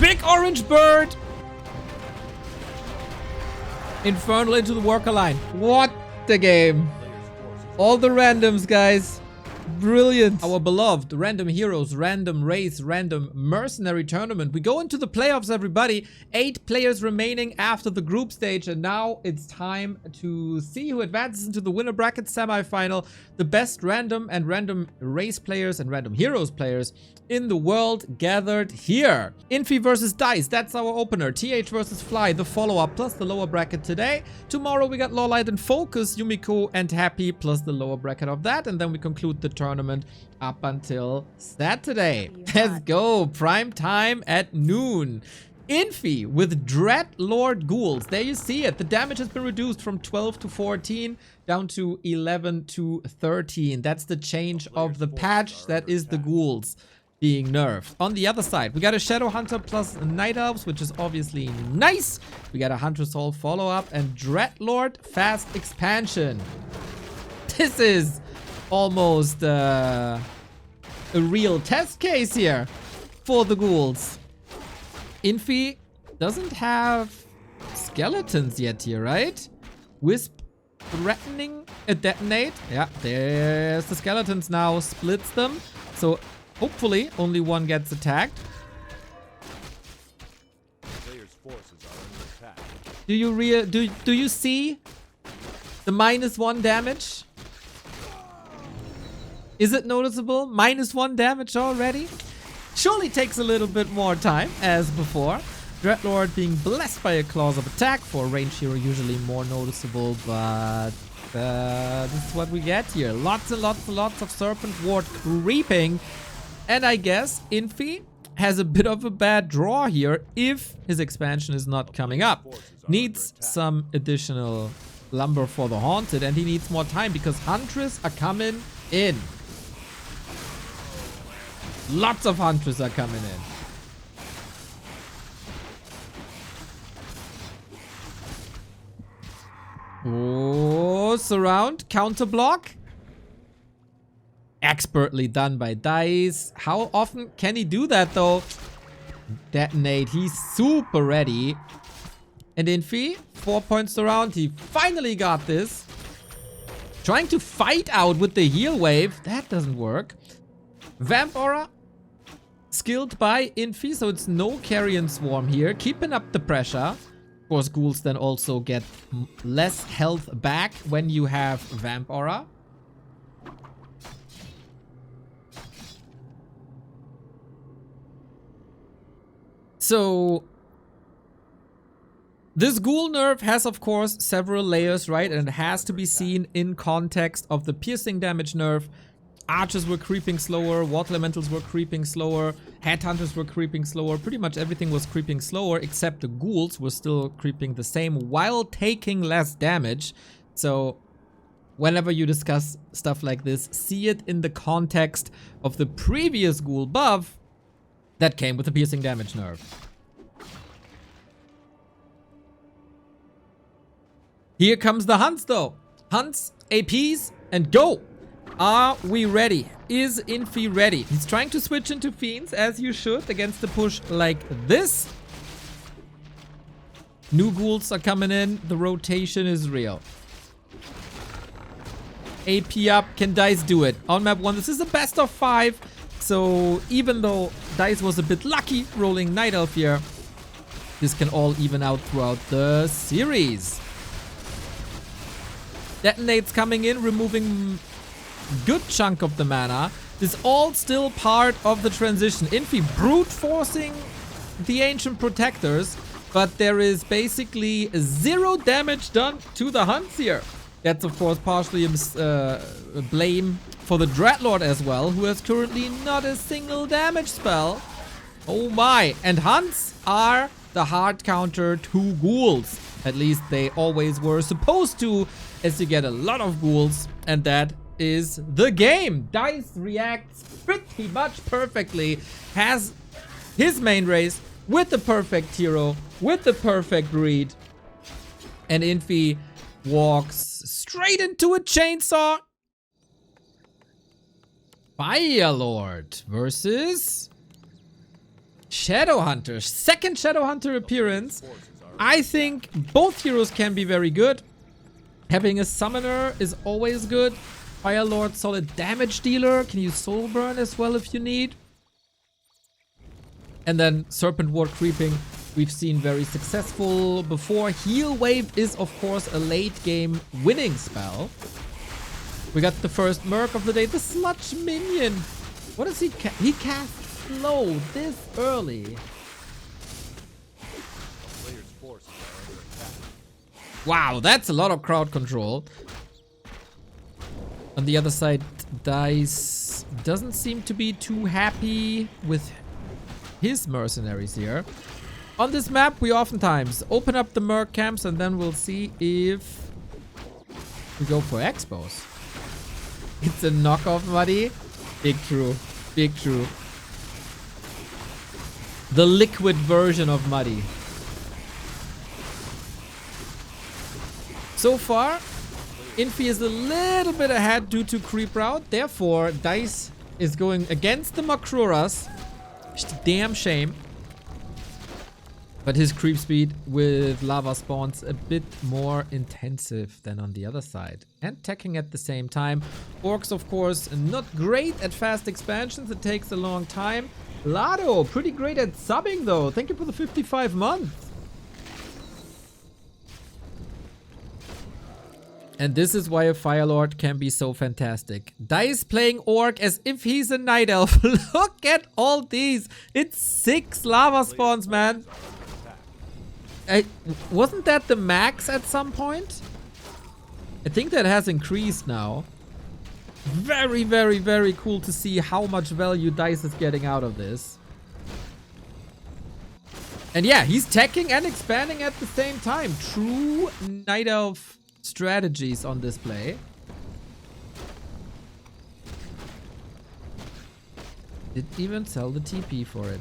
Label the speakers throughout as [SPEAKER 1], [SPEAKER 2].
[SPEAKER 1] big orange bird. Infernal into the worker line. What the game. All the randoms, guys. Brilliant. Our beloved random heroes, random race, random mercenary tournament. We go into the playoffs, everybody. 8 players remaining after the group stage. And now it's time to see who advances into the winner bracket semifinal. The best random and random race players and random heroes players in the world gathered here. Infi versus Dise, that's our opener. TH versus Fly, the follow-up, plus the lower bracket today. Tomorrow we got Lawlight and Focus, Yumiko and Happy, plus the lower bracket of that. And then we conclude the tournament up until Saturday. Let's go. Prime time at noon. Infi with Dreadlord Ghouls. There you see it. The damage has been reduced from 12 to 14 down to 11 to 13. That's the change of the patch. That is the Ghouls being nerfed. On the other side, we got a Shadow Hunter plus Night Elves, which is obviously nice. We got a Hunter Soul follow-up and Dreadlord fast expansion. This is almost a real test case here for the Ghouls. Infi doesn't have skeletons yet here, right? Wisp threatening a detonate. Yeah, there's the skeletons now. Splits them. So hopefully only one gets attacked. Player's forces are under attack. Do you see the -1 damage? Is it noticeable? -1 damage already? Surely takes a little bit more time as before. Dreadlord being blessed by a clause of attack. For a range hero usually more noticeable, but this is what we get here. Lots and lots and lots of Serpent Ward creeping. And I guess Infi has a bit of a bad draw here if his expansion is not coming up. Needs some additional lumber for the Haunted, and he needs more time because Huntress are coming in. Lots of Huntress are coming in. Oh, surround, counter block. Expertly done by Dise. How often can he do that though? Detonate, he's super ready. And Infi, 4 points around. He finally got this. Trying to fight out with the heal wave. That doesn't work. Vamp Aura. Skilled by Infi, so it's no Carrion Swarm here. Keeping up the pressure. Of course, Ghouls then also get less health back when you have Vamp Aura. So this Ghoul nerf has, of course, several layers, right? And it has to be seen in context of the piercing damage nerf. Archers were creeping slower, Water Elementals were creeping slower, Headhunters were creeping slower. Pretty much everything was creeping slower, except the Ghouls were still creeping the same while taking less damage. So whenever you discuss stuff like this, see it in the context of the previous Ghoul buff that came with the piercing damage nerf. Here comes the Hunts though. Hunts, APs, and go! Are we ready? Is Infi ready? He's trying to switch into Fiends, as you should, against the push like this. New Ghouls are coming in. The rotation is real. AP up. Can Dise do it? On map 1, this is a best of 5. So even though Dise was a bit lucky rolling Night Elf here, this can all even out throughout the series. Detonates coming in, removing good chunk of the mana. This all still part of the transition. Infi brute forcing the Ancient Protectors, but there is basically 0 damage done to the Hunts here. That's of course partially a blame for the Dreadlord as well, who has currently not a single damage spell. Oh my. And Hunts are the hard counter to Ghouls. At least they always were supposed to, as you get a lot of Ghouls, and that is the game. Dise reacts pretty much perfectly, has his main race with the perfect hero, with the perfect read, and Infi walks straight into a chainsaw. Fire Lord versus Shadowhunter. Second Shadowhunter appearance. I think both heroes can be very good. Having a summoner is always good. Firelord, solid damage dealer. Can use soul burn as well if you need. And then Serpent Ward creeping. We've seen very successful before. Heal Wave is, of course, a late game winning spell. We got the first Merc of the day. The Sludge Minion. What does he cast? He casts slow this early. Wow, that's a lot of crowd control. On the other side, Dise doesn't seem to be too happy with his mercenaries here. On this map, we oftentimes open up the Merc camps and then we'll see if we go for expos. It's a knockoff, Muddy. Big true. Big true. The liquid version of Muddy. So far, Infi is a little bit ahead due to creep route. Therefore, Dise is going against the Makruras. Damn shame. But his creep speed with lava spawns a bit more intensive than on the other side. And teching at the same time. Orcs, of course, not great at fast expansions. It takes a long time. Lado, pretty great at subbing though. Thank you for the 55 months. And this is why a Firelord can be so fantastic. Dise playing Orc as if he's a Night Elf. Look at all these. It's 6 lava spawns, man. Wasn't that the max at some point? I think that has increased now. Very, very, very cool to see how much value Dise is getting out of this. And yeah, he's teching and expanding at the same time. True Night Elf strategies on display. Didn't even sell the TP for it.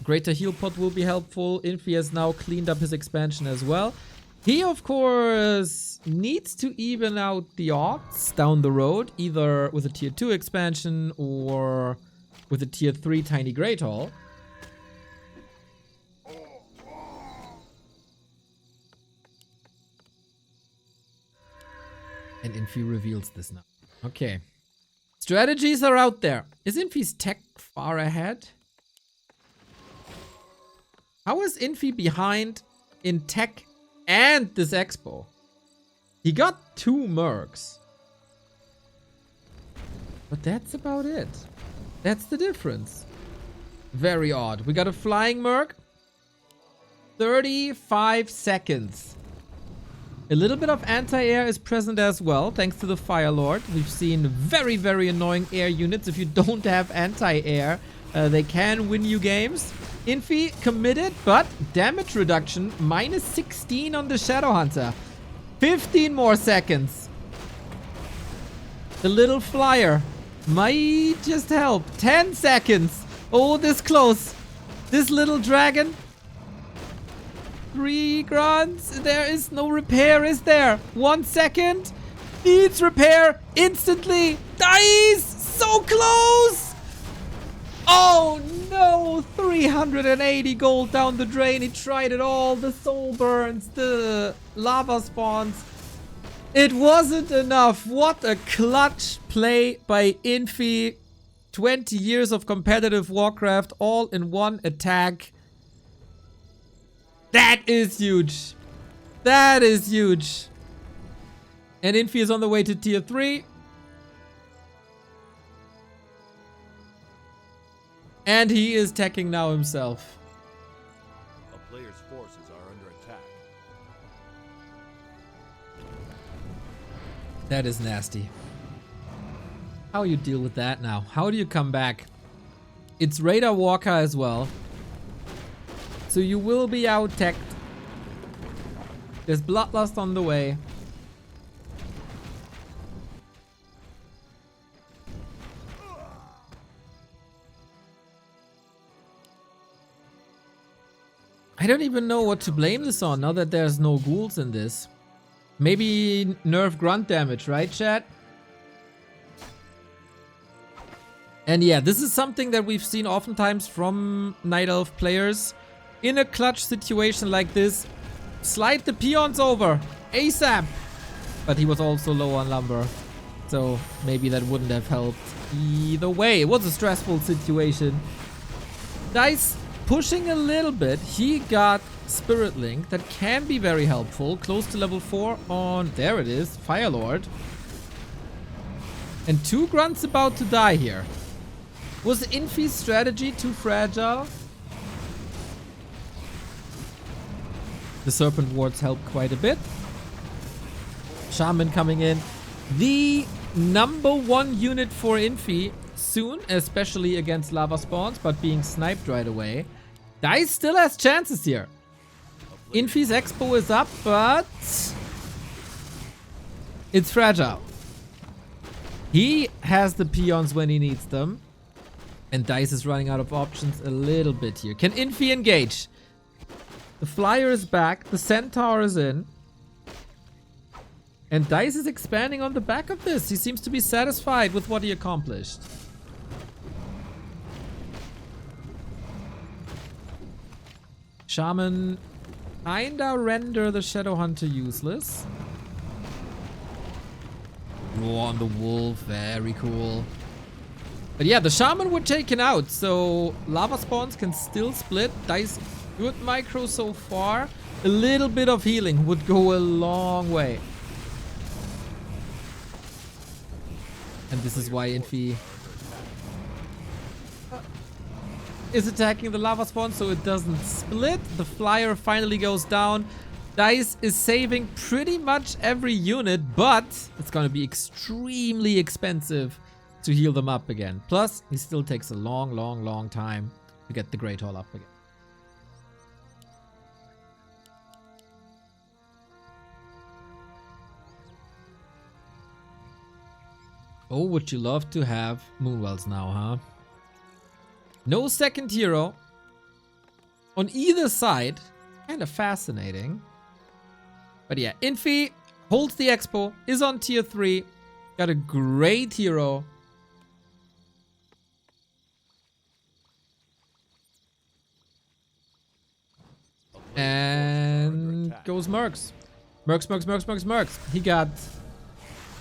[SPEAKER 1] Greater heal pot will be helpful. Infi has now cleaned up his expansion as well. He, of course, needs to even out the odds down the road, either with a tier 2 expansion or with a tier 3 Tiny Great Hall. And Infi reveals this now. Okay. Strategies are out there. Is Infi's tech far ahead? How is Infi behind in tech and this expo? He got 2 mercs. But that's about it. That's the difference. Very odd. We got a flying merc. 35 seconds. A little bit of anti-air is present as well, thanks to the Firelord. We've seen very, very annoying air units. If you don't have anti-air, they can win you games. Infi committed, but damage reduction, minus 16 on the Shadowhunter. 15 more seconds. The little flyer might just help. 10 seconds. Oh, this close. This little dragon. 3 grunts. There is no repair, is there? 1 second. Needs repair instantly. Dise! So close! Oh no! 380 gold down the drain. He tried it all. The soul burns, the lava spawns. It wasn't enough. What a clutch play by Infi. 20 years of competitive Warcraft all in one attack. That is huge. That is huge. And Infi is on the way to tier 3. And he is teching now himself.
[SPEAKER 2] A player's forces are under attack.
[SPEAKER 1] That is nasty. How you deal with that now? How do you come back? It's Raider Walker as well. So you will be out-teched. There's Bloodlust on the way. I don't even know what to blame this on now that there's no ghouls in this. Maybe nerf grunt damage, right, chat? And yeah, this is something that we've seen oftentimes from Night Elf players. In a clutch situation like this, slide the peons over ASAP. But he was also low on lumber, so maybe that wouldn't have helped. Either way, it was a stressful situation. Dise pushing a little bit. He got Spirit Link that can be very helpful. Close to level 4 on, there it is, Firelord. And 2 grunts about to die here. Was Infi's strategy too fragile? The Serpent Wards help quite a bit. Shaman coming in. The #1 unit for Infi soon, especially against lava spawns, but being sniped right away. Dise still has chances here. Infi's expo is up, but it's fragile. He has the peons when he needs them. And Dise is running out of options a little bit here. Can Infi engage? The flyer is back. The centaur is in. And Dise is expanding on the back of this. He seems to be satisfied with what he accomplished. Shaman kinda render the Shadow Hunter useless. Roar on the wolf. Very cool. But yeah, the Shaman were taken out, so lava spawns can still split. Dise, good micro so far. A little bit of healing would go a long way. And this is why Infi is attacking the lava spawn so it doesn't split. The flyer finally goes down. Dise is saving pretty much every unit, but it's gonna be extremely expensive to heal them up again. Plus, he still takes a long time to get the Great Hall up again. Oh, would you love to have Moonwells now, huh? No second hero on either side. Kind of fascinating. But yeah, Infi holds the expo, is on tier 3. Got a great hero. And goes Mercs. Mercs. He got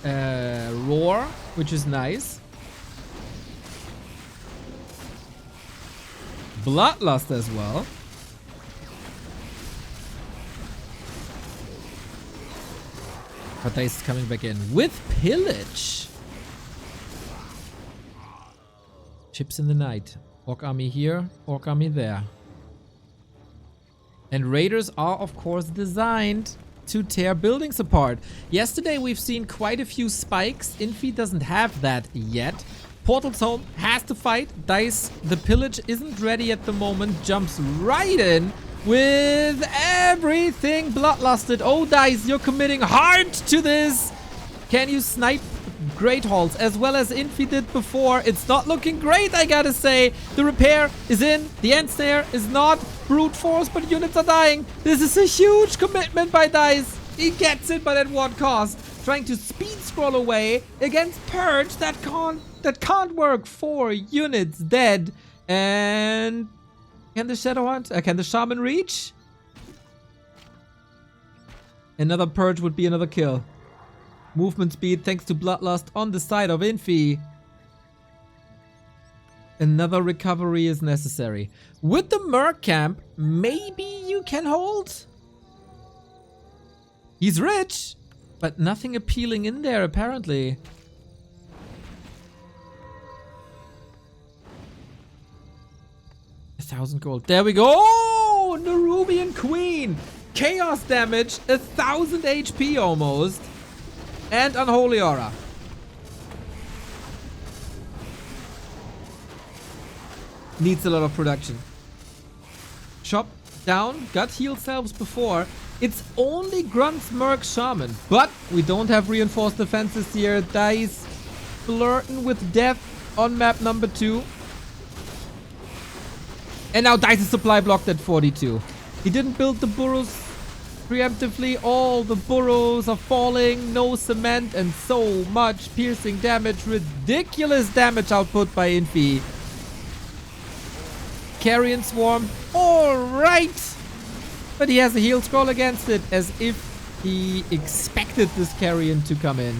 [SPEAKER 1] Roar, which is nice. Bloodlust as well. But Dise is coming back in with Pillage. Chips in the night. Orc army here, Orc army there. And Raiders are, of course, designed to tear buildings apart. Yesterday, we've seen quite a few spikes. Infi doesn't have that yet. Portal's home has to fight. Dise, the Pillage isn't ready at the moment. Jumps right in with everything bloodlusted. Oh, Dise, you're committing hard to this. Can you snipe Great Halls as well as Infi did before? It's not looking great, I gotta say. The repair is in. The end snare is not. Brute force, but units are dying. This is a huge commitment by Dise. He gets it, but at what cost? Trying to speed scroll away against Purge. That can't work. 4 units dead. And can the Shadow Hunt? Can the Shaman reach? Another Purge would be another kill. Movement speed thanks to Bloodlust on the side of Infi. Another recovery is necessary. With the Merc camp, maybe you can hold? He's rich, but nothing appealing in there apparently. $1,000 gold. There we go. Oh, Nerubian Queen. Chaos damage, 1,000 HP almost. And Unholy Aura. Needs a lot of production. Chop down. Got heal selves before. It's only Grunts, Merc, Shaman. But we don't have reinforced defenses here. Dise flirting with death on map number 2. And now Dice's supply blocked at 42. He didn't build the burrows Preemptively, all the burrows are falling. No cement and so much piercing damage. Ridiculous damage output by Infi. Carrion Swarm. Alright. But he has a heal scroll against it, as if he expected this Carrion to come in.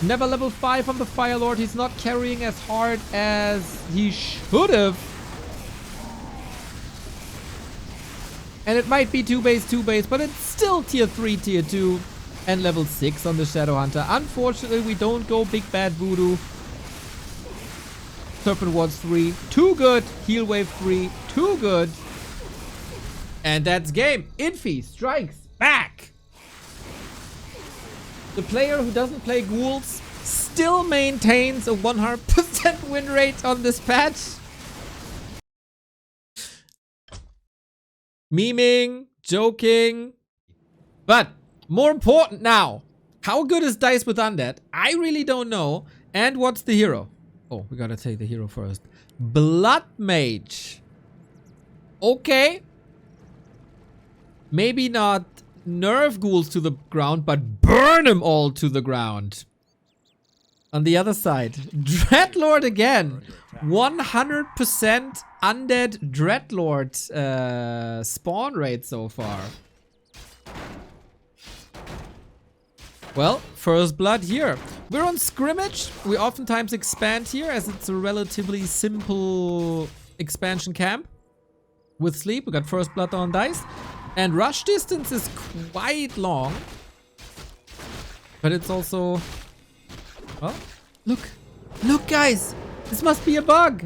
[SPEAKER 1] Never level 5 on the Fire Lord. He's not carrying as hard as he should have. And it might be 2 base, but it's still tier 3, tier 2, and level 6 on the Shadow Hunter. Unfortunately, we don't go Big Bad Voodoo. Serpent Wards 3, too good. Heal Wave 3, too good. And that's game. Infi strikes back. The player who doesn't play ghouls still maintains a 100% win rate on this patch. Memeing, joking. But more important now, how good is Dise with Undead? I really don't know. And what's the hero? Oh, we gotta take the hero first. Blood Mage. Okay. Maybe not nerf ghouls to the ground, but burn them all to the ground. On the other side, Dreadlord again. 100% undead Dreadlord spawn rate so far. Well, first blood here. We're on scrimmage. We oftentimes expand here as it's a relatively simple expansion camp. With sleep, we got first blood on Dise. And rush distance is quite long. But it's also... Oh, look. Look, guys. This must be a bug.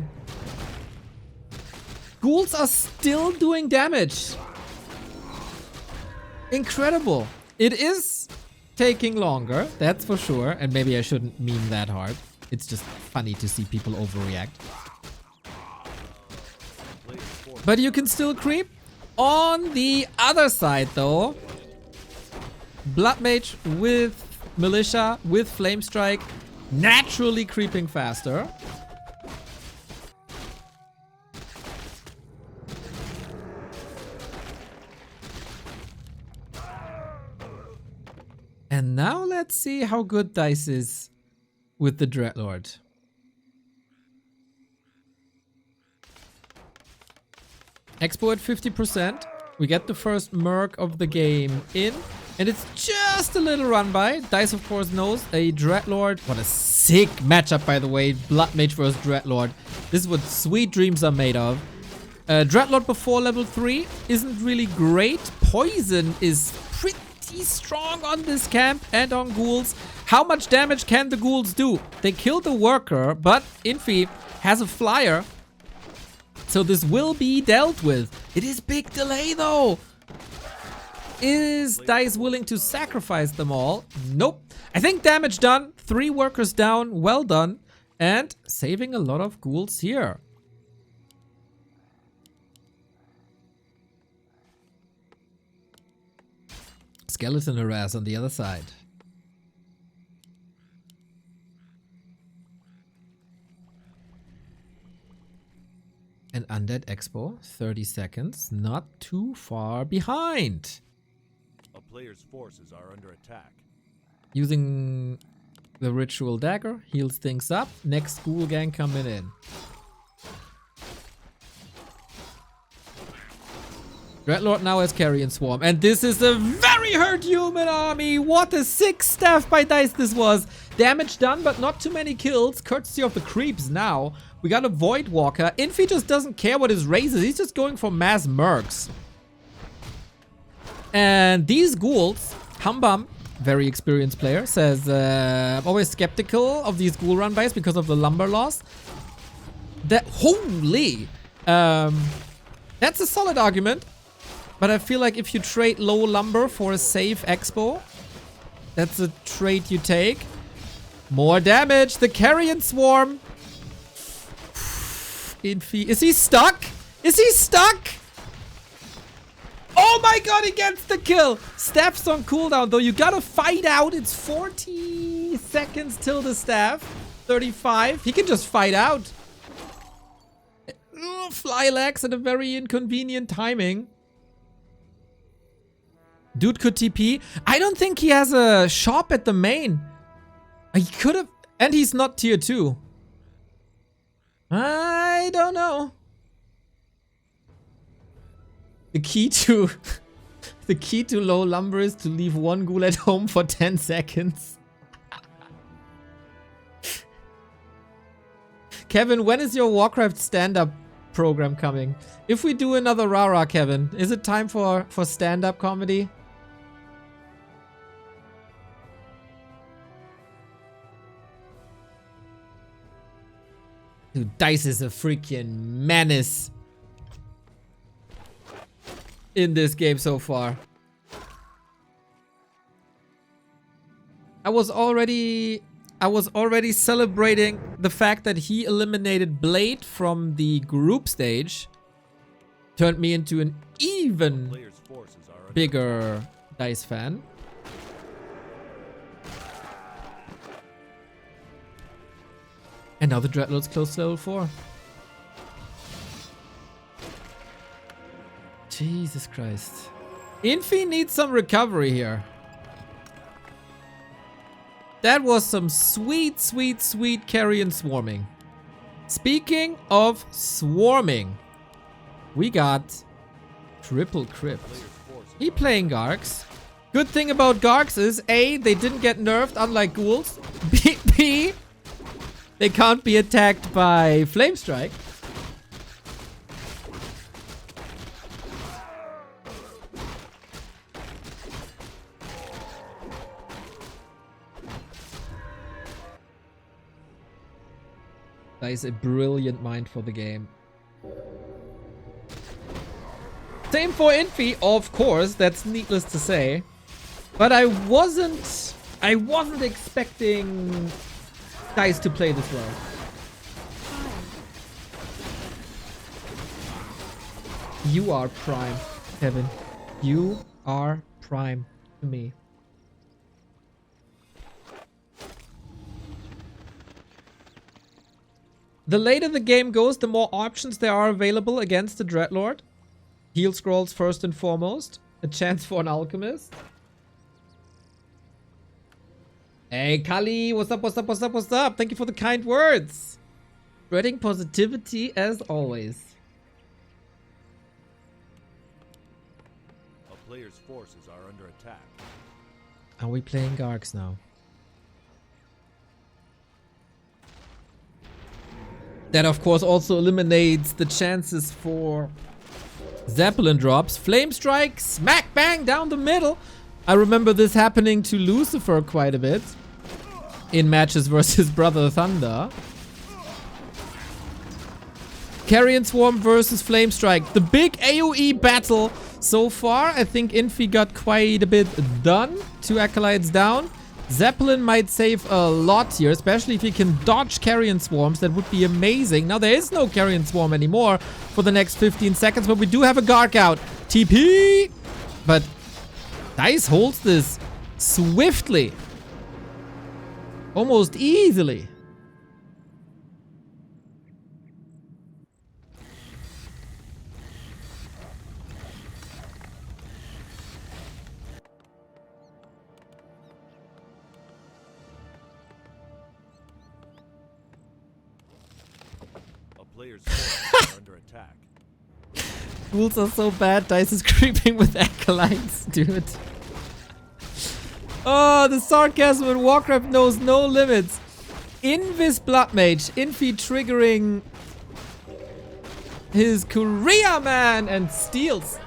[SPEAKER 1] Ghouls are still doing damage. Incredible. It is taking longer, that's for sure. And maybe I shouldn't meme that hard. It's just funny to see people overreact. But you can still creep. On the other side, though, Blood Mage with Militia, with Flame Strike, naturally creeping faster. And now let's see how good Dise is with the Dreadlord. Expo at 50%. We get the first merc of the game in. And it's just a little run by. Dise, of course, knows a Dreadlord. What a sick matchup, by the way. Blood Mage versus Dreadlord. This is what sweet dreams are made of. Dreadlord before level 3 isn't really great. Poison is pretty strong on this camp and on ghouls. How much damage can the ghouls do? They kill the worker, but Infi has a flyer. So this will be dealt with. It is big delay though. Is Dise willing to sacrifice them all? Nope. I think damage done. 3 workers down. Well done. And saving a lot of ghouls here. Skeleton harass on the other side. And Undead Expo, 30 seconds, not too far behind.
[SPEAKER 2] A player's forces are under attack.
[SPEAKER 1] Using the Ritual Dagger, heals things up. Next Ghoul Gang coming in. Dreadlord now has Carrion Swarm, and this is a very hurt human army. What a sick staff by Dise this was. Damage done, but not too many kills, courtesy of the creeps now. We got a Void Walker. Infi just doesn't care what his race is. He's just going for mass mercs. And these ghouls, Humbum, very experienced player, says, I'm always skeptical of these ghoul run bys because of the lumber loss. That, holy! That's a solid argument. But I feel like if you trade low lumber for a safe expo, that's a trade you take. More damage. The Carrion Swarm. Infi. Is he stuck? Is he stuck? Oh my god, he gets the kill. Staff's on cooldown though. You gotta fight out. It's 40 seconds till the staff. 35. He can just fight out. Fly legs at a very inconvenient timing. Dude could TP. I don't think he has a shop at the main. He could have. And he's not tier 2. I don't know. The key to... the key to low lumber is to leave one ghoul at home for 10 seconds. Kevin, when is your Warcraft stand-up program coming? If we do another Rara, Kevin, is it time for stand-up comedy? Dude, Dise is a freaking menace in this game so far. I was already celebrating the fact that he eliminated Blade from the group stage. Turned me into an even bigger Dise fan. And now the Dreadlord's close to level 4. Jesus Christ. Infi needs some recovery here. That was some sweet, sweet, sweet carrion swarming. Speaking of swarming, we got triple crypt. He playing Gargs. Good thing about Gargs is A, they didn't get nerfed unlike ghouls. B, they can't be attacked by Flame Strike. That is a brilliant mind for the game. Same for Infi, of course, that's needless to say. But I wasn't expecting Dise to play this well. You are prime, Kevin. You are prime to me. The later the game goes, the more options there are available against the Dreadlord. Heal scrolls first and foremost. A chance for an alchemist. Hey, Kali, what's up, what's up, what's up, what's up? Thank you for the kind words. Spreading positivity as always.
[SPEAKER 2] A player's forces are under attack.
[SPEAKER 1] Are we playing Gargs now? That, of course, also eliminates the chances for Zeppelin drops. Flame Strike, smack bang down the middle. I remember this happening to Lucifer quite a bit in matches versus Brother Thunder. Carrion Swarm versus Flame Strike. The big AoE battle so far. I think Infi got quite a bit done. 2 Acolytes down. Zeppelin might save a lot here, especially if he can dodge Carrion Swarms. That would be amazing. Now, there is no Carrion Swarm anymore for the next 15 seconds, but we do have a Garg out. TP! But Dise holds this swiftly. Almost easily.
[SPEAKER 2] Players' forces are under attack.
[SPEAKER 1] Ghouls are so bad. Dise is creeping with acolytes, dude. Oh, the sarcasm in Warcraft knows no limits. Invis Blood Mage, Infi triggering his Korea man and steals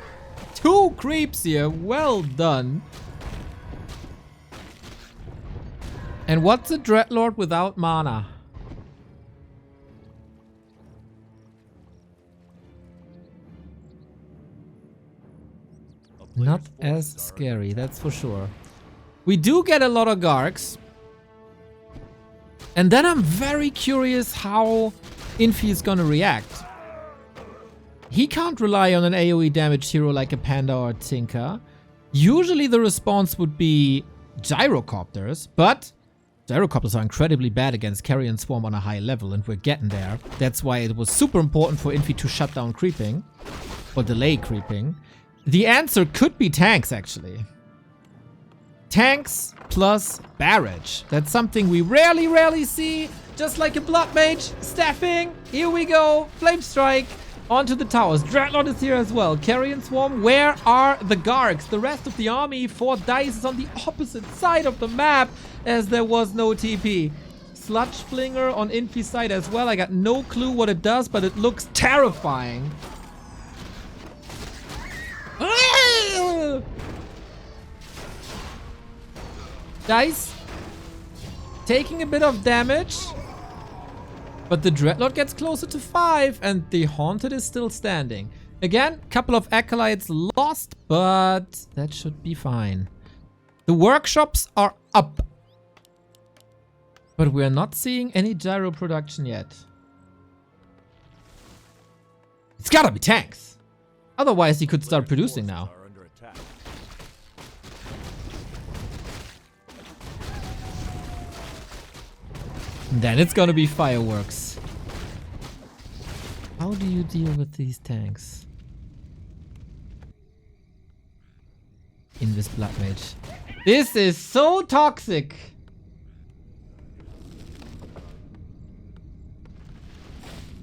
[SPEAKER 1] 2 creeps here. Well done. And what's a Dreadlord without mana? Not as scary, that's for sure. We do get a lot of Gargs. And then I'm very curious how Infi is gonna react. He can't rely on an AoE damaged hero like a Panda or a Tinker. Usually the response would be Gyrocopters, but Gyrocopters are incredibly bad against Carrion Swarm on a high level, and we're getting there. That's why it was super important for Infi to shut down creeping, or delay creeping. The answer could be tanks, actually. Tanks plus barrage. That's something we rarely see. Just like a Blood Mage. Staffing. Here we go. Flame Strike. Onto the towers. Dreadnought is here as well. Carrion Swarm. Where are the Gargs? The rest of the army for Dise is on the opposite side of the map, as there was no TP. Sludge Flinger on Infi side as well. I got no clue what it does, but it looks terrifying. Dise taking a bit of damage, but the Dreadnought gets closer to 5 and the Haunted is still standing. Again, couple of Acolytes lost, but that should be fine. The workshops are up, but we're not seeing any gyro production yet. It's gotta be tanks. Otherwise, he could start producing now. Then it's gonna be fireworks. How do you deal with these tanks? Invis Blood Mage. This is so toxic.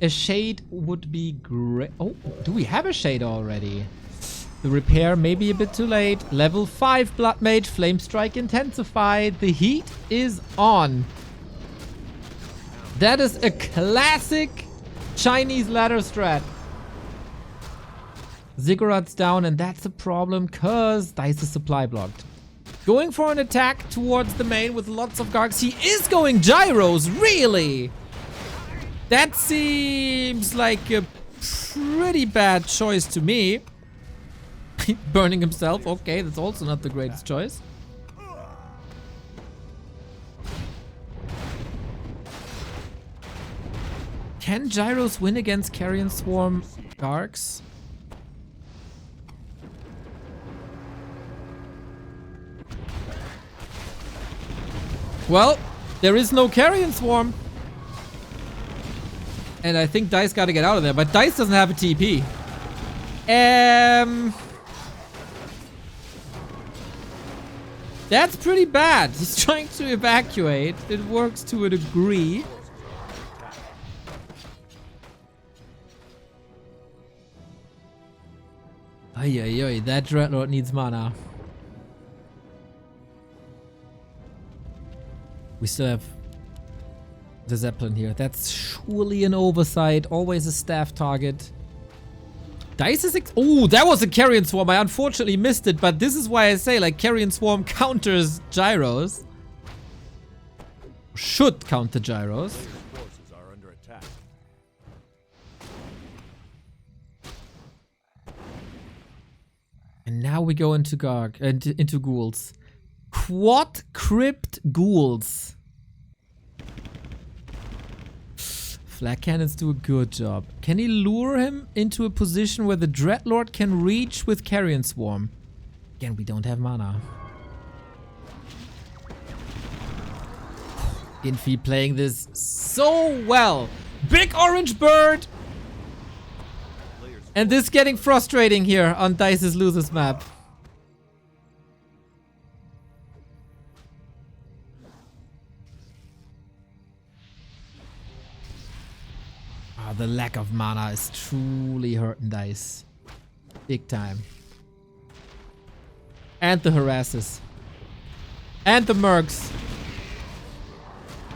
[SPEAKER 1] A shade would be great. Oh, do we have a shade already? The repair may be a bit too late. Level 5 Blood Mage, Flame Strike intensified. The heat is on. That is a classic Chinese ladder strat. Ziggurat's down, and that's a problem because Dise is supply blocked. Going for an attack towards the main with lots of Gargs. He is going gyros, really? That seems like a pretty bad choice to me. Burning himself, okay, that's also not the greatest choice. Can gyros win against Carrion Swarm Gargs? Well, there is no Carrion Swarm. And I think Dise gotta get out of there, but Dise doesn't have a TP. That's pretty bad. He's trying to evacuate. It works to a degree. Ay, that Dreadnought needs mana. We still have the Zeppelin here. That's surely an oversight. Always a staff target. Dise is oh, that was a Carrion Swarm. I unfortunately missed it, but this is why I say, like, Carrion Swarm counters gyros. Should counter gyros.
[SPEAKER 2] Forces are under attack.
[SPEAKER 1] And now we go into into ghouls. Quad Crypt Ghouls. Flak cannons do a good job. Can he lure him into a position where the Dreadlord can reach with Carrion Swarm? Again, we don't have mana. Infi playing this so well. Big orange bird! And this getting frustrating here on Dice's losers map. The lack of mana is truly hurting Dise. Big time. And the harasses. And the mercs.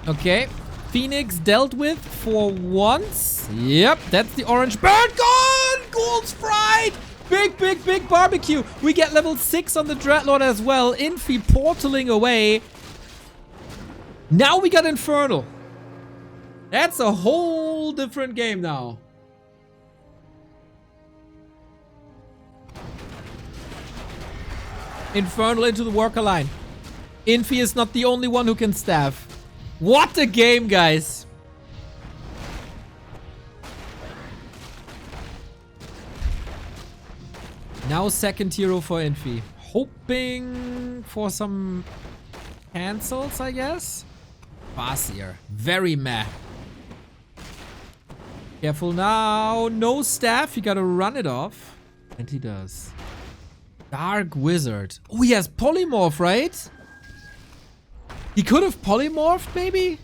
[SPEAKER 1] Okay. Phoenix dealt with for once. Yep, that's the orange bird gone! Ghouls fried! Big barbecue. We get level 6 on the Dreadlord as well. Infi portaling away. Now we got Infernal. That's a whole different game now. Infernal into the worker line. Infi is not the only one who can staff. What a game, guys. Now second hero for Infi. Hoping for some cancels, I guess. Farseer. Very meh. Careful now. No staff. You gotta run it off. And he does. Dark Wizard. Oh, he has polymorph, right? He could have polymorphed, maybe?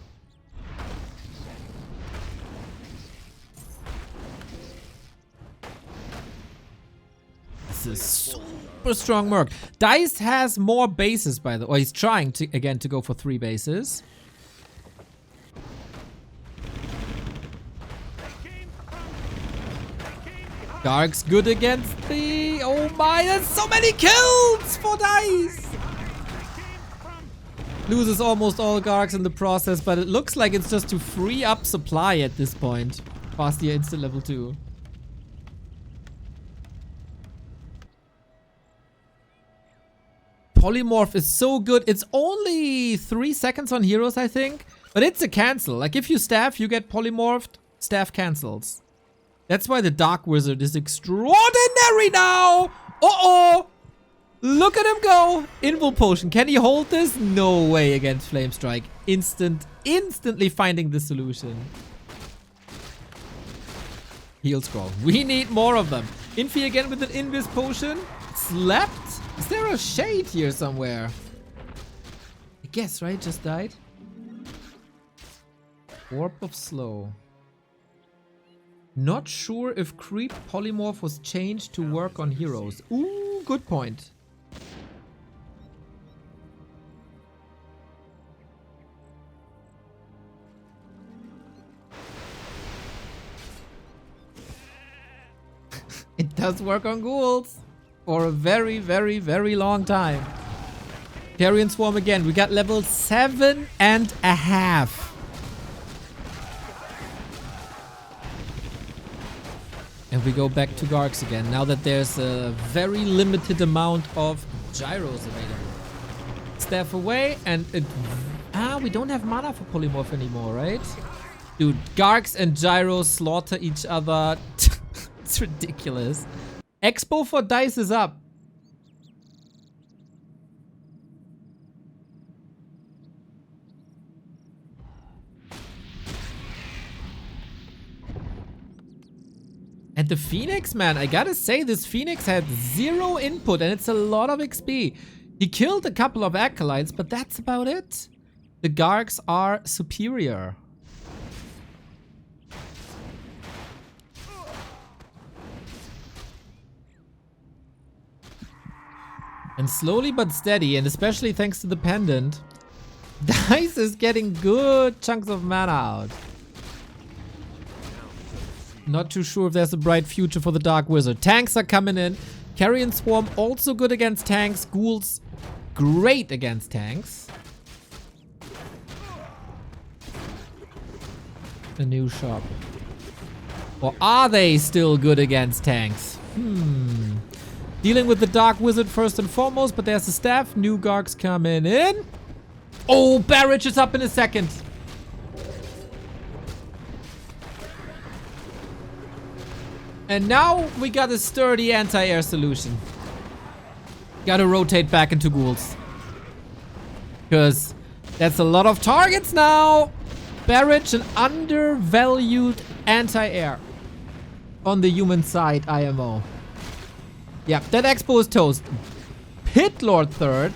[SPEAKER 1] This is super strong Merc. Dise has more bases, by the way. He's trying to, again, to go for 3 bases. Dark's good against the... Oh my, there's so many kills for Dise! Loses almost all Gargs in the process, but it looks like it's just to free up supply at this point. Fastia instant level 2. Polymorph is so good. It's only 3 seconds on heroes, I think. But it's a cancel. Like if you staff, you get polymorphed. Staff cancels. That's why the Dark Wizard is extraordinary now! Uh-oh! Look at him go! Invul Potion. Can he hold this? No way against Flame Strike. Instantly finding the solution. Heal Scroll. We need more of them. Infi again with an Invis Potion. Slept? Is there a shade here somewhere? I guess, right? Just died. Warp of Slow. Not sure if Creep Polymorph was changed to work on heroes. Ooh, good point. It does work on ghouls. For a very, very, very long time. Carrion Swarm again. We got level 7.5. And we go back to Gargs again, now that there's a very limited amount of gyros available. Staff away, and it... we don't have mana for Polymorph anymore, right? Dude, Gargs and gyros slaughter each other. It's ridiculous. Expo for Dise is up. And the Phoenix, man, I gotta say, this Phoenix had 0 input and it's a lot of XP. He killed a couple of acolytes, but that's about it. The Gargs are superior. And slowly but steady, and especially thanks to the pendant, Dise is getting good chunks of mana out. Not too sure if there's a bright future for the Dark Wizard. Tanks are coming in. Carrion Swarm also good against tanks. Ghouls great against tanks. A new shop. Or are they still good against tanks? Dealing with the Dark Wizard first and foremost, but there's the staff. New Gargs coming in. Oh, Barrage is up in a second. And now we got a sturdy anti-air solution. Gotta rotate back into ghouls. Because that's a lot of targets now. Barrage, an undervalued anti-air. On the human side, IMO. Yeah, that expo is toast. Pit Lord third.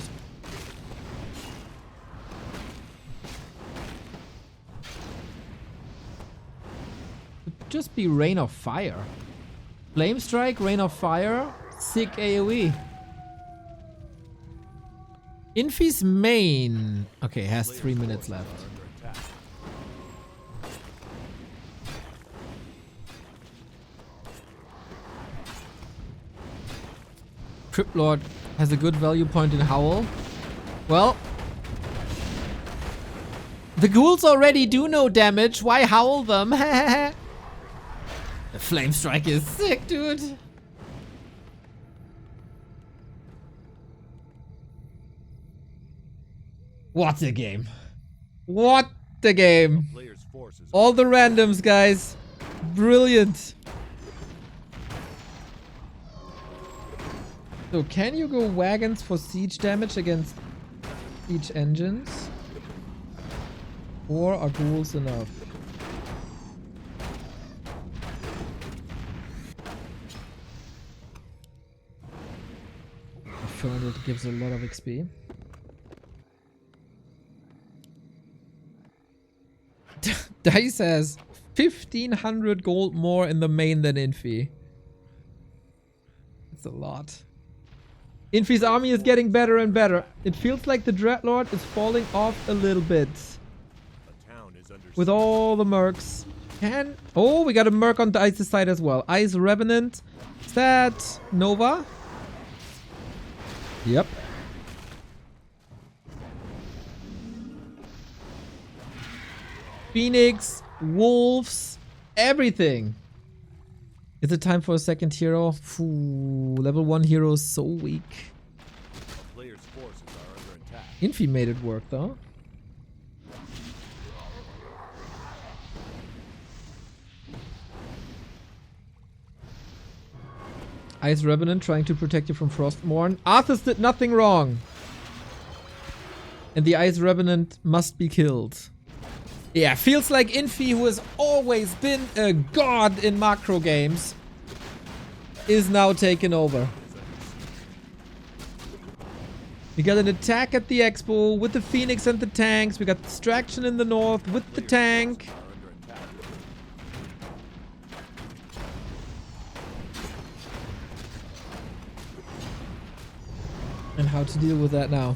[SPEAKER 1] Could just be Rain of Fire. Flame Strike, Rain of Fire, sick AoE. Infi's main. Okay, has 3 minutes left. Crypt Lord has a good value point in Howl. Well, the ghouls already do no damage. Why howl them? The Flame Strike is sick, dude. What a game. What a game. All the randoms, guys. Brilliant. So can you go wagons for siege damage against siege engines? Or are ghouls enough? Infernal gives a lot of XP. Dise has 1500 gold more in the main than Infi. That's a lot. Infi's army is getting better and better. It feels like the Dreadlord is falling off a little bit. With all the mercs. Oh, we got a merc on Dice's side as well. Ice Revenant. Is that Nova? Yep. Phoenix, wolves, everything. Is it time for a second hero? Ooh, level 1 hero is so weak.
[SPEAKER 2] Players' forces are under attack.
[SPEAKER 1] Infi made it work though. Ice Revenant trying to protect you from Frostmourne. Arthas did nothing wrong. And the Ice Revenant must be killed. Yeah, feels like Infi, who has always been a god in macro games, is now taken over. We got an attack at the expo with the Phoenix and the tanks. We got distraction in the north with the tank. And how to deal with that now.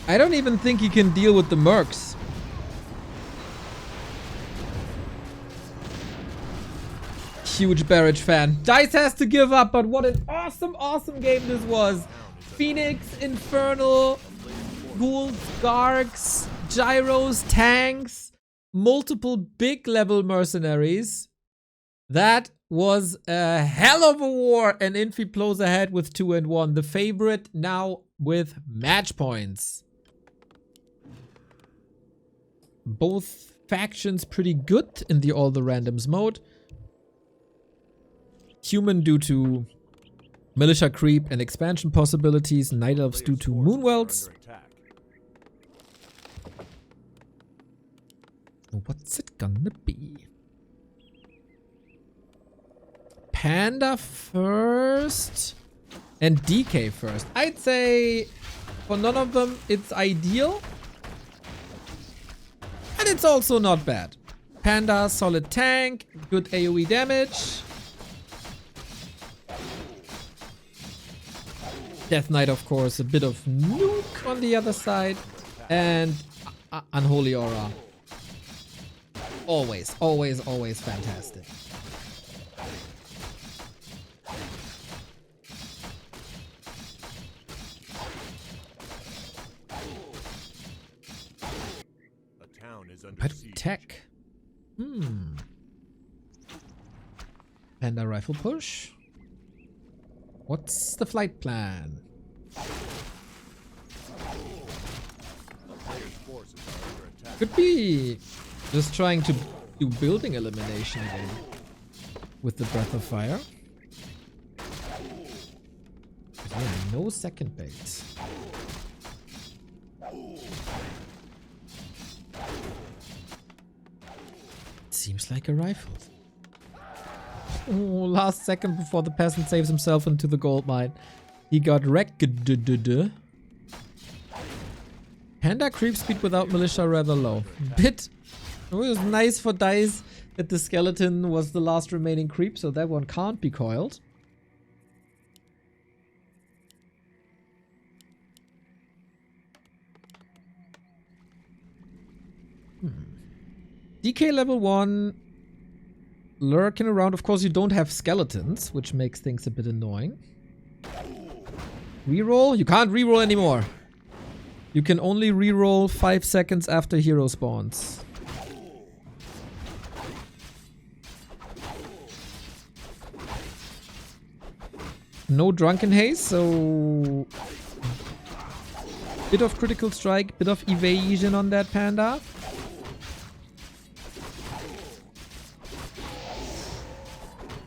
[SPEAKER 1] I don't even think he can deal with the mercs. Huge Barrage fan. Dise has to give up, but what an awesome, awesome game this was. Phoenix, Infernal, Ghouls, Gargs, Gyros, tanks, multiple big level mercenaries. That was a hell of a war, and Infi blows ahead with 2-1. The favorite now with match points. Both factions pretty good in the all the randoms mode. Human due to militia creep and expansion possibilities. Night Elves due to Moonwelts. What's it gonna be? Panda first and DK first. I'd say for none of them it's ideal. And it's also not bad. Panda, solid tank, good AoE damage. Death Knight, of course, a bit of nuke on the other side. And Unholy Aura. Always, always, always fantastic. How do we tech? Panda rifle push. What's the flight plan? Could be just trying to do building elimination again with the Breath of Fire. Yeah, no second base. Seems like a rifle. Oh, last second before the peasant saves himself into the gold mine. He got wrecked. Panda creep speed without militia rather low. It was nice for Dise that the skeleton was the last remaining creep, so that one can't be coiled. DK level 1, lurking around. Of course, you don't have skeletons, which makes things a bit annoying. Reroll? You can't reroll anymore. You can only reroll 5 seconds after hero spawns. No Drunken Haze, so... bit of critical strike, bit of evasion on that Panda.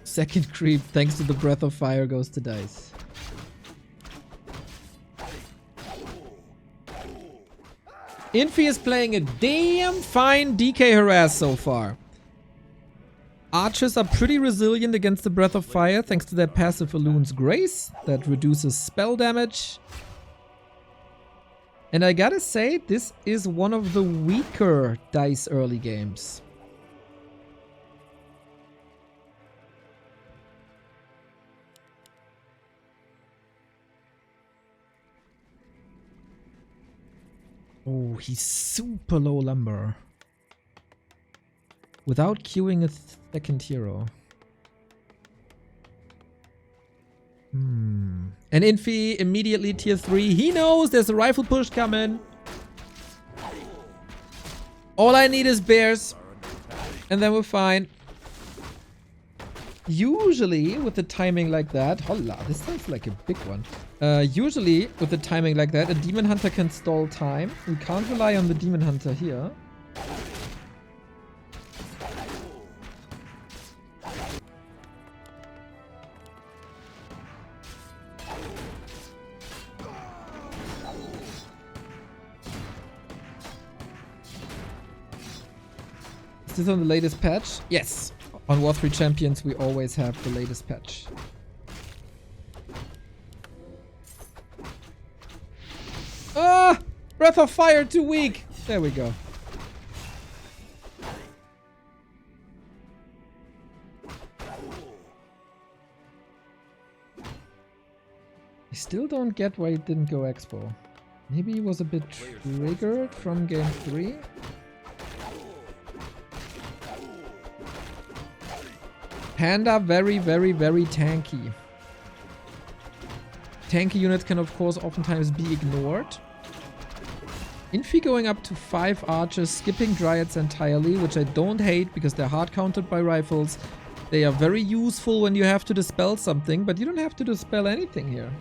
[SPEAKER 1] Second creep, thanks to the Breath of Fire, goes to Dise. Infi is playing a damn fine DK harass so far. Archers are pretty resilient against the Breath of Fire thanks to their passive Elun's Grace that reduces spell damage. And I gotta say, this is one of the weaker Dise early games. Oh, he's super low lumber. Without queuing a second hero. And Infi immediately tier 3. He knows there's a rifle push coming. All I need is bears. And then we're fine. Usually with the timing like that. Holla, this sounds like a big one. Usually with the timing like that, a Demon Hunter can stall time. We can't rely on the Demon Hunter here. Is this on the latest patch? Yes. On War 3 Champions, we always have the latest patch. Ah! Breath of Fire too weak! There we go. I still don't get why it didn't go Expo. Maybe he was a bit triggered from game 3. Panda very, very, very tanky. Tanky units can of course oftentimes be ignored. Infi going up to 5 archers, skipping dryads entirely, which I don't hate because they're hard countered by rifles. They are very useful when you have to dispel something, but you don't have to dispel anything here.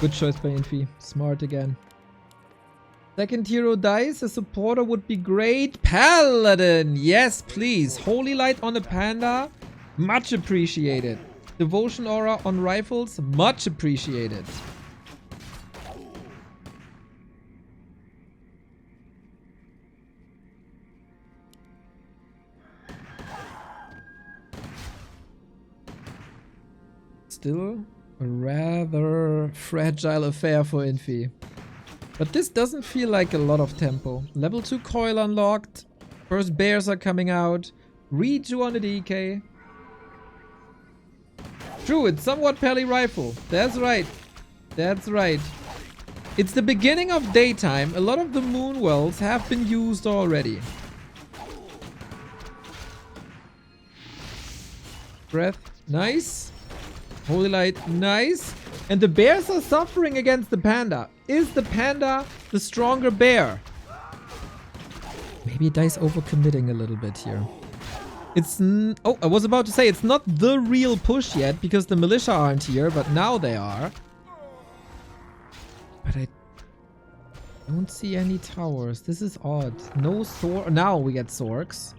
[SPEAKER 1] Good choice by Infi. Smart again. Second hero Dise. A supporter would be great. Paladin! Yes, please. Holy Light on a panda. Much appreciated. Devotion Aura on rifles. Much appreciated. Still a rather fragile affair for Infi. But this doesn't feel like a lot of tempo. Level 2 coil unlocked. First bears are coming out. Reju on the DK. True, it's somewhat pally rifle. That's right. That's right. It's the beginning of daytime. A lot of the moon wells have been used already. Breath. Nice. Holy Light, nice. And the bears are suffering against the panda. Is the panda the stronger bear? Maybe Dise overcommitting a little bit here. It's... oh, I was about to say, it's not the real push yet because the militia aren't here, but now they are. But I don't see any towers. This is odd. No sword. Now we get Sorks.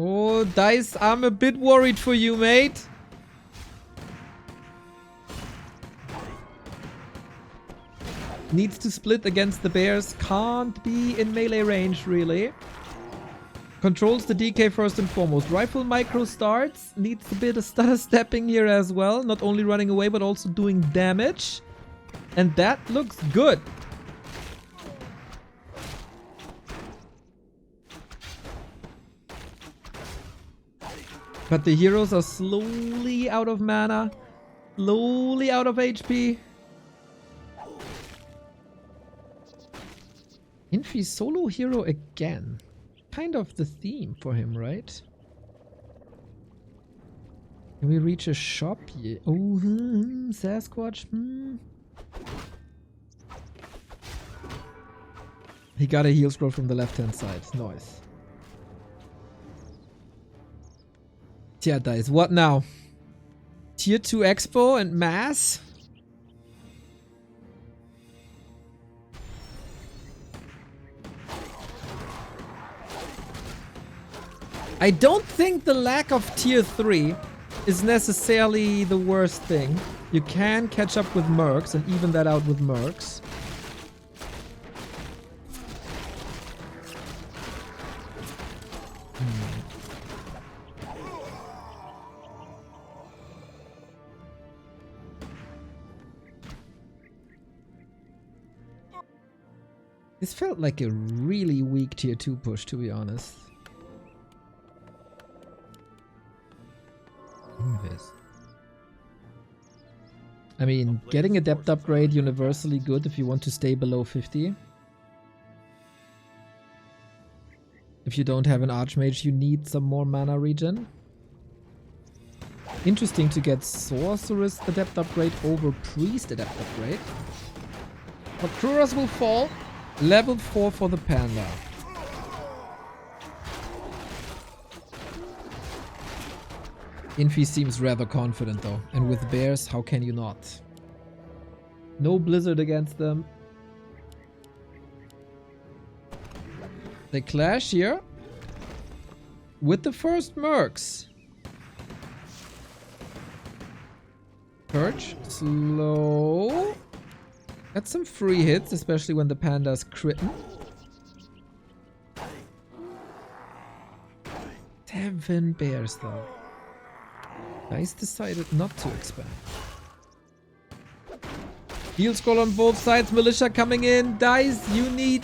[SPEAKER 1] Oh, Dise, I'm a bit worried for you, mate. Needs to split against the bears. Can't be in melee range, really. Controls the DK first and foremost. Rifle micro starts. Needs a bit of stutter stepping here as well. Not only running away, but also doing damage. And that looks good. But the heroes are slowly out of mana, slowly out of HP. Infi solo hero again. Kind of the theme for him, right? Can we reach a shop? Yeah. Oh, Sasquatch. He got a heal scroll from the left-hand side. Nice. Tja, Dise, what now? Tier 2 Expo and Mass? I don't think the lack of tier 3 is necessarily the worst thing. You can catch up with mercs and even that out with mercs. This felt like a really weak tier 2 push, to be honest. I mean, getting a depth upgrade universally good if you want to stay below 50. If you don't have an Archmage, you need some more mana regen. Interesting to get Sorceress Adept upgrade over Priest Adept upgrade. But Kruras will fall. Level 4 for the Panda. Infi seems rather confident though. And with bears, how can you not? No blizzard against them. They clash here. With the first mercs. Perch. Slow. Got some free hits, especially when the panda's critting. 7 bears though. Dise decided not to expand. Heal scroll on both sides. Militia coming in. Dise, you need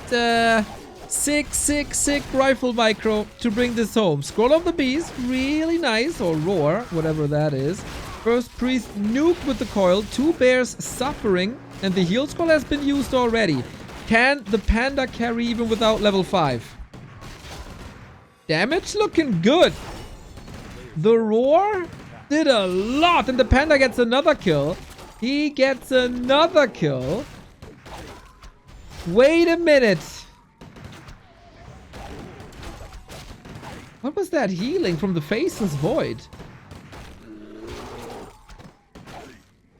[SPEAKER 1] sick rifle micro to bring this home. Scroll of the beast, really nice. Or roar, whatever that is. First priest nuke with the coil. 2 bears suffering. And the heal scroll has been used already. Can the panda carry even without level 5? Damage looking good. The roar did a lot. And the panda gets another kill. He gets another kill. Wait a minute. What was that healing from the Faceless Void?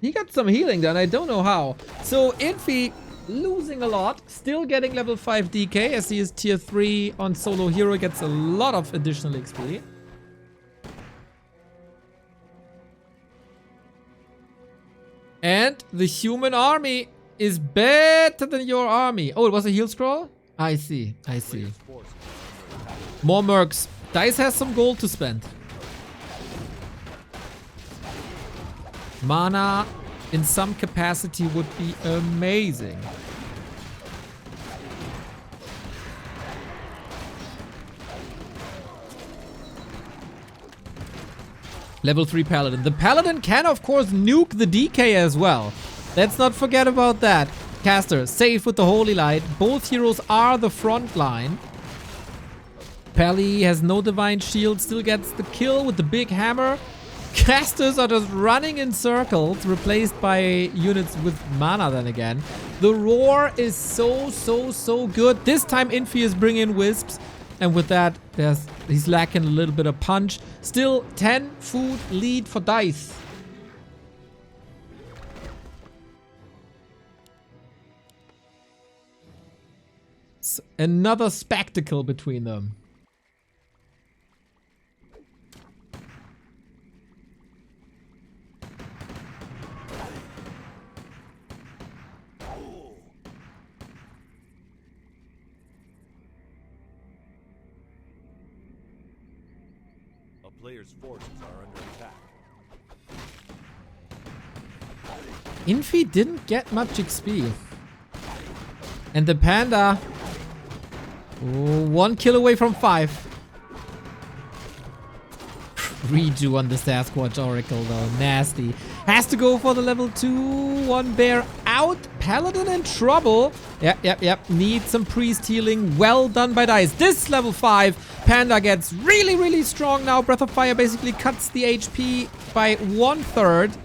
[SPEAKER 1] He got some healing done. I don't know how. So Infi losing a lot. Still getting level 5 DK as he is tier 3 on solo hero. Gets a lot of additional XP. And the human army is better than your army. Oh, it was a heal scroll? I see. I see. More mercs. Dise has some gold to spend. Mana in some capacity would be amazing. Level 3 Paladin. The Paladin can, of course, nuke the DK as well. Let's not forget about that. Caster, safe with the Holy Light. Both heroes are the front line. Pally has no Divine Shield, still gets the kill with the big hammer. Casters are just running in circles, replaced by units with mana then again. The roar is so good. This time Infi is bringing wisps. And with that, he's lacking a little bit of punch. Still 10 food lead for Dise. Another spectacle between them.
[SPEAKER 2] Players' forces are under attack.
[SPEAKER 1] Infi didn't get much XP. And the panda, 1 kill away from 5. Redo on the Sasquatch Oracle though, nasty. Has to go for the level 2, 1 bear out. Paladin in trouble. Yep. Needs some priest healing. Well done by Dise. This level 5. Panda gets really strong now. Breath of Fire basically cuts the HP by 1/3.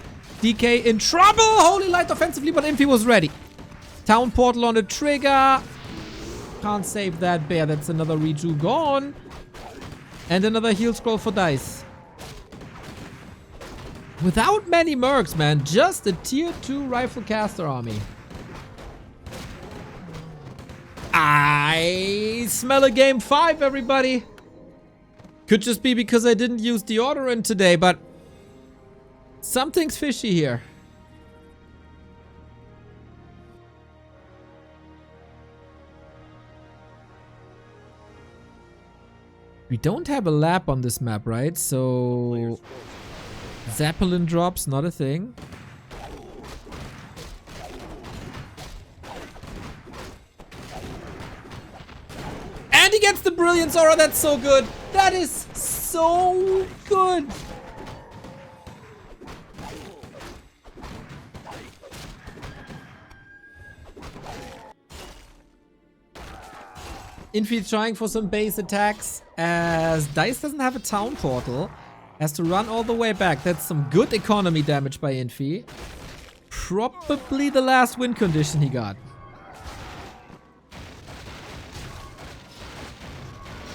[SPEAKER 1] DK in trouble. Holy Light offensively, but Infi was ready. Town Portal on the trigger. Can't save that bear. That's another reju gone. And another heal scroll for Dise. Without many mercs, man. Just a tier 2 rifle caster army. I smell a game 5, everybody. Could just be because I didn't use deodorant today, but something's fishy here. We don't have a lab on this map, right? So Zeppelin drops, not a thing. And he gets the Brilliance Aura. That's so good. That is so good. Infi trying for some base attacks as Dise doesn't have a town portal. Has to run all the way back. That's some good economy damage by Infi. Probably the last win condition he got.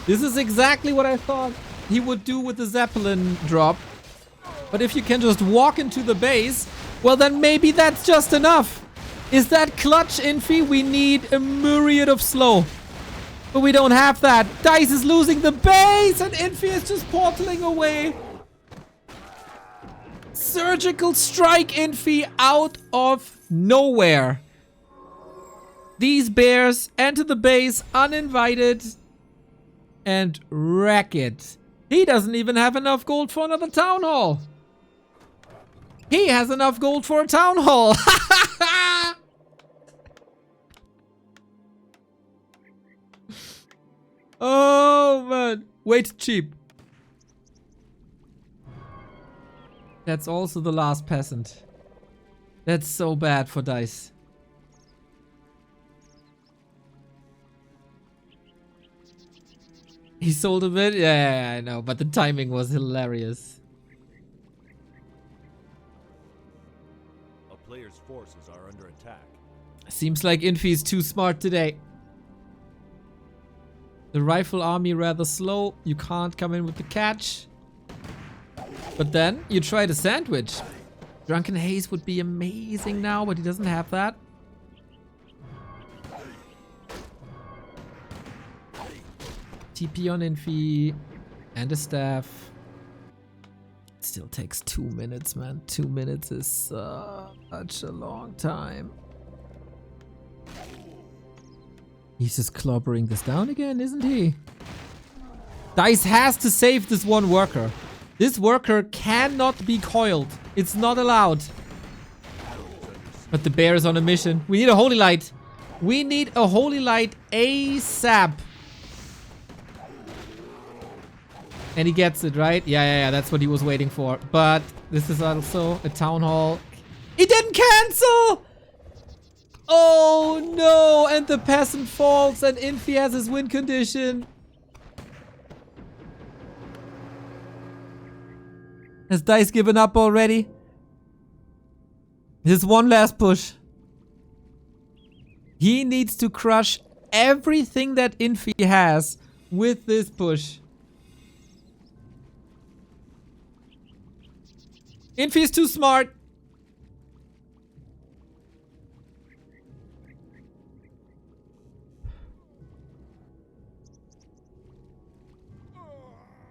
[SPEAKER 1] This is exactly what I thought he would do with the Zeppelin drop. But if you can just walk into the base, well then maybe that's just enough. Is that clutch, Infi? We need a myriad of slow. But we don't have that. Dise is losing the base and Infi is just portaling away. Surgical strike Infi out of nowhere. These bears enter the base uninvited and wreck it. He doesn't even have enough gold for another town hall. He has enough gold for a town hall. Oh man, way too cheap. That's also the last peasant. That's so bad for Dise. He sold a bit? Yeah, I know, but the timing was hilarious.
[SPEAKER 2] A player's forces are under attack.
[SPEAKER 1] Seems like Infi is too smart today. The rifle army rather slow. You can't come in with the catch. But then you try the sandwich. Drunken Haze would be amazing now, but he doesn't have that. TP on Infi and a staff. It still takes 2 minutes, man. 2 minutes is such a long time. He's just clobbering this down again, isn't he? Dise has to save this one worker. This worker cannot be coiled. It's not allowed. But the bear is on a mission. We need a Holy Light. We need a Holy Light ASAP. And he gets it, right? Yeah, that's what he was waiting for. But this is also a town hall. He didn't cancel! Oh no! And the peasant falls and Infi has his win condition. Has Dise given up already? His one last push. He needs to crush everything that Infi has with this push. Infi is too smart.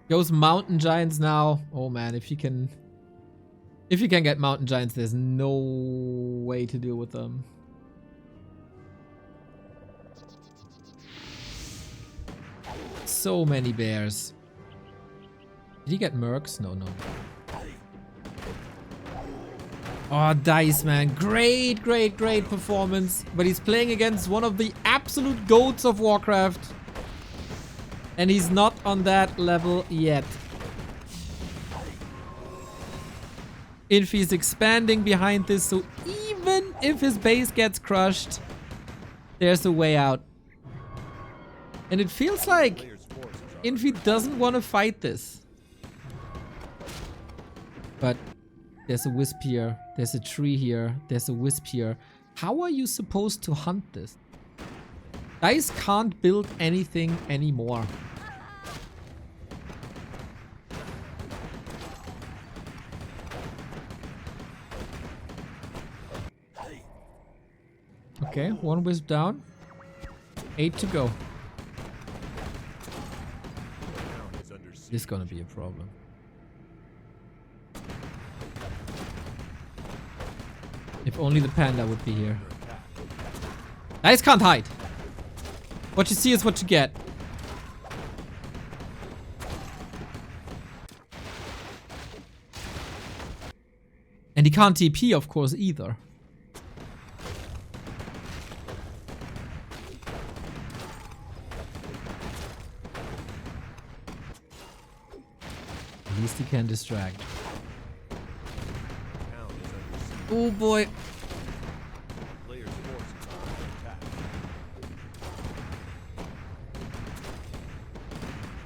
[SPEAKER 1] Goes Mountain Giants now. Oh man, if you can get Mountain Giants, there's no way to deal with them. So many bears. Did he get mercs? No. Oh, Dise, man. Great performance. But he's playing against one of the absolute goats of Warcraft. And he's not on that level yet. Infi is expanding behind this, so even if his base gets crushed, there's a way out. And it feels like Infi doesn't want to fight this. But there's a wisp here, there's a tree here, there's a wisp here. How are you supposed to hunt this? Dise can't build anything anymore. Okay, one wisp down. 8 to go. This is gonna be a problem. If only the panda would be here. Dice can't hide. What you see is what you get. And he can't TP, of course, either. At least he can distract. Oh boy.
[SPEAKER 2] Players' forces are under attack.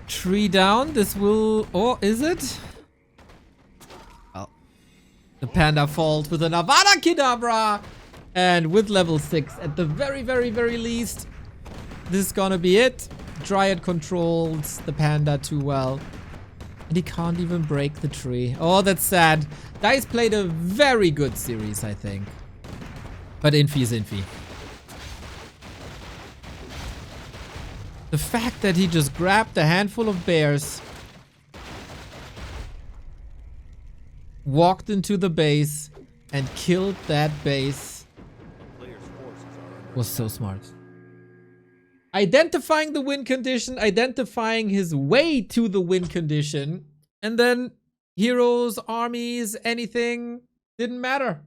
[SPEAKER 1] Tree down. This will... Oh, is it? Oh. The panda falls with an Avada Kedavra. And with level 6 at the very, very, very least. This is gonna be it. Dryad controls the panda too well. And he can't even break the tree. Oh, that's sad. Dise played a very good series, I think. But Infi is Infi. The fact that he just grabbed a handful of bears, walked into the base, and killed that base
[SPEAKER 2] Players' forces are under
[SPEAKER 1] was so smart. Identifying the win condition, identifying his way to the win condition, and then heroes, armies, anything didn't matter.